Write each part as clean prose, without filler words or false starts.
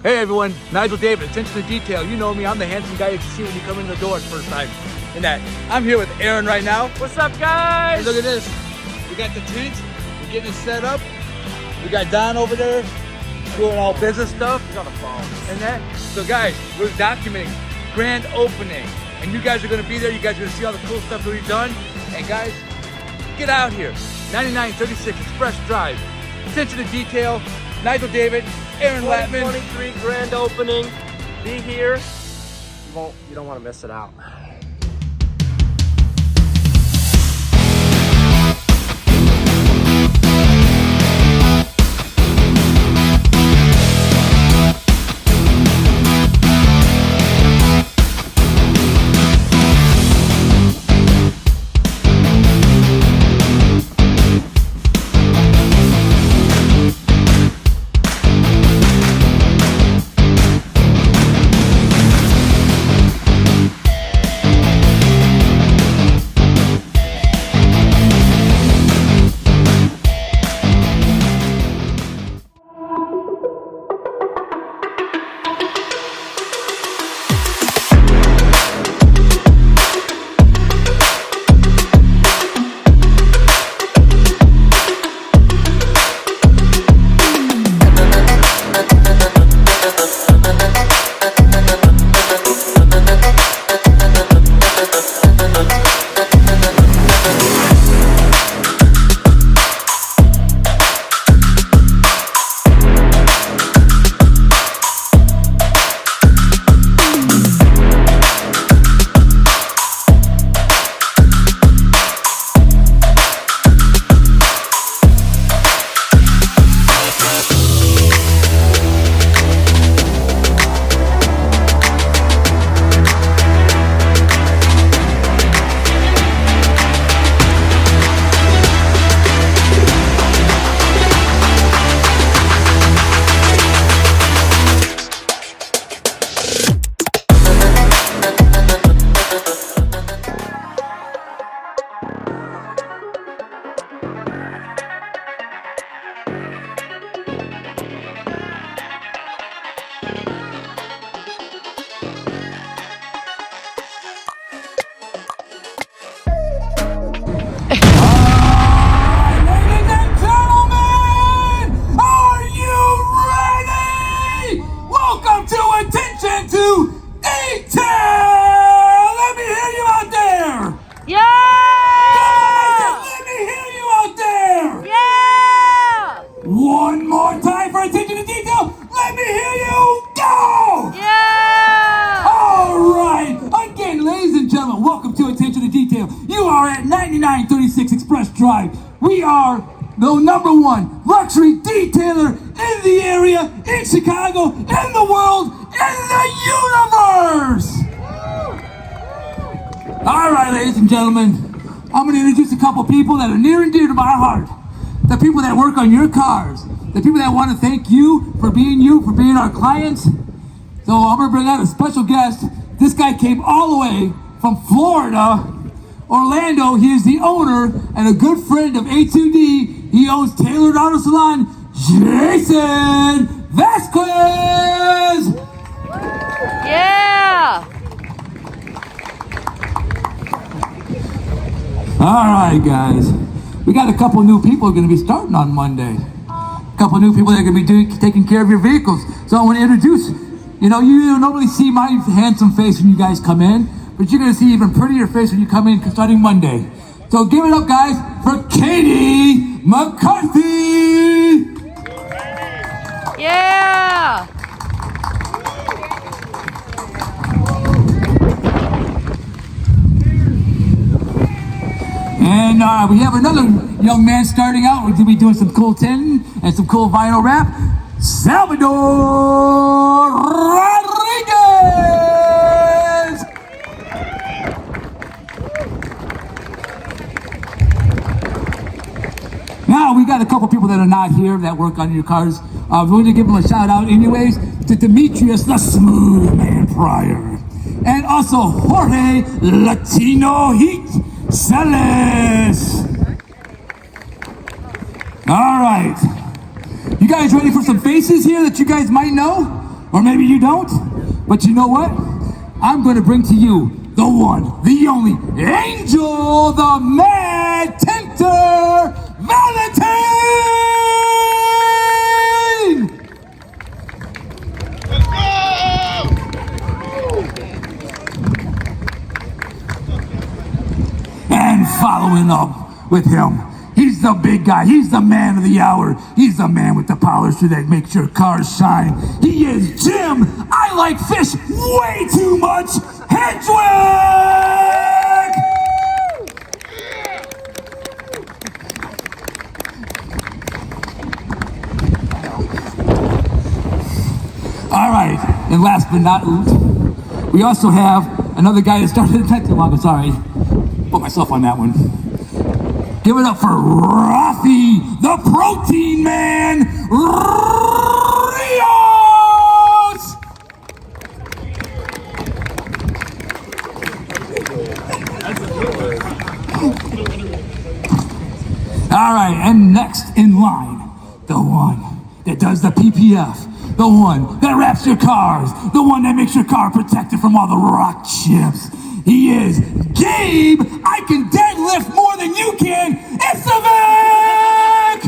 Hey everyone, Nigel David, attention to detail. You know me, I'm the handsome guy you see when you come in the door the first time. And that, I'm here with Aaron right now. What's up, guys? Hey, look at this. We got the tent, we're getting it set up. We got Don over there doing all business stuff. He's on the phone. And that. So guys, we're documenting grand opening. And you guys are gonna be there, you guys are gonna see all the cool stuff that we've done. And guys, get out here. 9936 Express Drive. Attention to detail, Nigel David, Aaron Latman. 2023 grand opening. Be here. You don't want to miss it out. One more time for attention to detail. Let me hear you go! Yeah! All right. Again, ladies and gentlemen, welcome to Attention to Detail. You are at 9936 Express Drive. We are the #1 luxury detailer in the area, in Chicago, in the world, in the universe. All right, ladies and gentlemen, I'm going to introduce a couple people that are near and dear to my heart. The people that work on your cars. The people that want to thank you, for being our clients. So I'm going to bring out a special guest. This guy came all the way from Florida, Orlando. He is the owner and a good friend of A2D. He owns Tailored Auto Salon, Jason Vasquez. Yeah! All right, guys. We got a couple new people going to be starting on Monday. A couple new people that are going to be taking care of your vehicles. So I want to introduce, you don't normally see my handsome face when you guys come in, but you're going to see even prettier face when you come in starting Monday. So give it up, guys, for Katie McCarthy. Yeah! And we have another young man starting out. We're going to be doing some cool tin and some cool vinyl wrap. Salvador Rodriguez! Now, we got a couple people that are not here that work on your cars. We're going to give them a shout out anyways to Demetrius, the Smooth Man Pryor. And also Jorge Latino Heat Celis. All right. You guys ready for some faces here that you guys might know? or maybe you don't. But you know what? I'm going to bring to you the one, the only Angel, the Mad Tempter, Valentine! And following up with him, he's the big guy, he's the man of the hour, he's the man with the polisher that makes your cars shine. He is Jim, I like fish way too much, Hedgewick! All right, and last but not least, we also have another guy that started not too long ago, sorry, put myself on that one. Give it up for Rafi, the Protein Man, Rios! All right, and next in line, the one that does the PPF, the one that wraps your cars, the one that makes your car protected from all the rock chips. He is Gabe. I can deadlift more than you can. It's the Vic!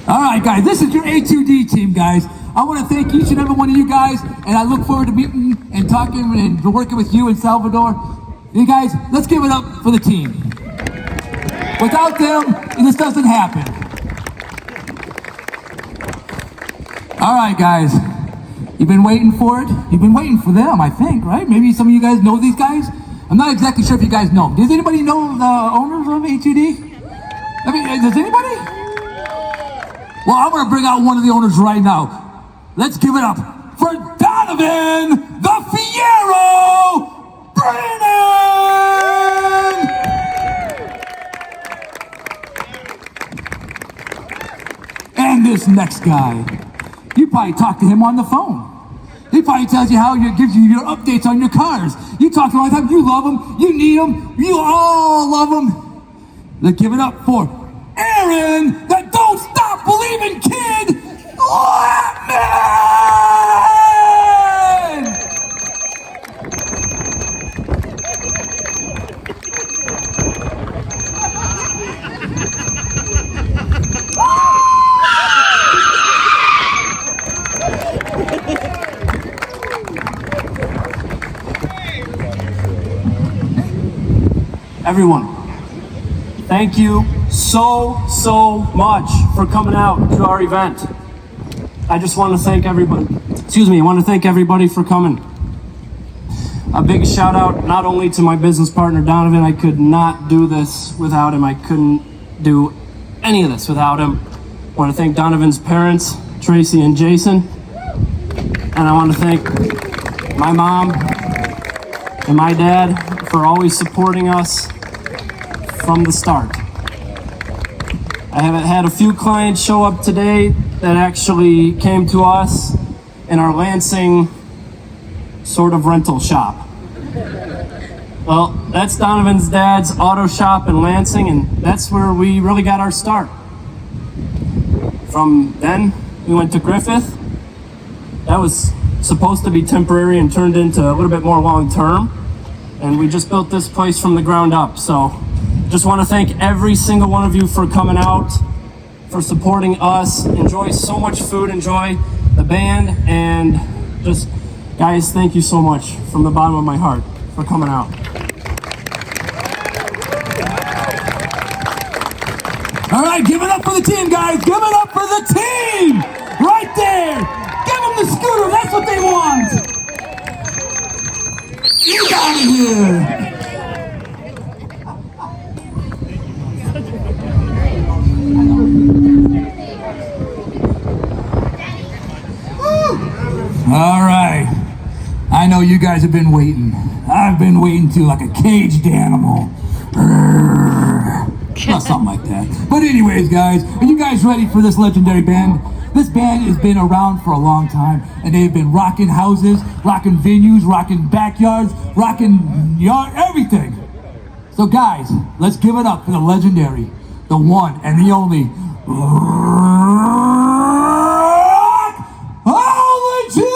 All right, guys, this is your A2D team, guys. I want to thank each and every one of you guys, and I look forward to meeting and talking and working with you in Salvador. You guys, let's give it up for the team. Without them, this doesn't happen. All right, guys, you've been waiting for it. You've been waiting for them, I think, right? Maybe some of you guys know these guys. I'm not exactly sure if you guys know. Does anybody know the owners of A2D? I mean, does anybody? Well, I'm going to bring out one of the owners right now. Let's give it up for Donovan the Fiero Brennan! And this next guy, you probably talk to him on the phone. He probably tells you how he gives you your updates on your cars. You talk to him all the time. You love him. You need him. You all love him. Let's give it up for Aaron, the Don't Stop Believing Kid, Lapman! Everyone, thank you so much for coming out to our event. I just want to thank everybody. I want to thank everybody for coming. A big shout out not only to my business partner Donovan. I could not do this without him. I couldn't do any of this without him. I want to thank Donovan's parents, Tracy and Jason. And I want to thank my mom and my dad for always supporting us from the start. I have had a few clients show up today that actually came to us in our Lansing sort of rental shop. Well, that's Donovan's dad's auto shop in Lansing, and that's where we really got our start. From then, we went to Griffith. That was supposed to be temporary and turned into a little bit more long-term. And we just built this place from the ground up. So just want to thank every single one of you for coming out, for supporting us. Enjoy so much food, enjoy the band, and just, guys, thank you so much from the bottom of my heart for coming out. All right, give it up for the team, guys. Give it up for the team! Right there! Give them the scooter, that's what they want! Get out of here! All right. I know you guys have been waiting. I've been waiting too, like a caged animal. Well, something like that. But anyways, guys, are you guys ready for this legendary band? This band has been around for a long time, and they've been rocking houses, rocking venues, rocking backyards, rocking yard, everything. So guys, let's give it up for the legendary, the one and the only Rockology!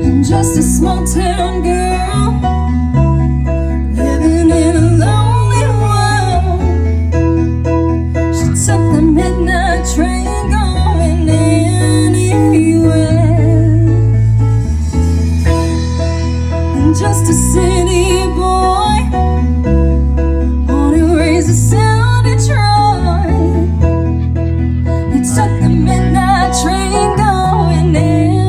I'm just a small town girl living in a lonely world. She took the midnight train going anywhere. I'm just a city boy born and raised in South Detroit. He took the midnight train going anywhere.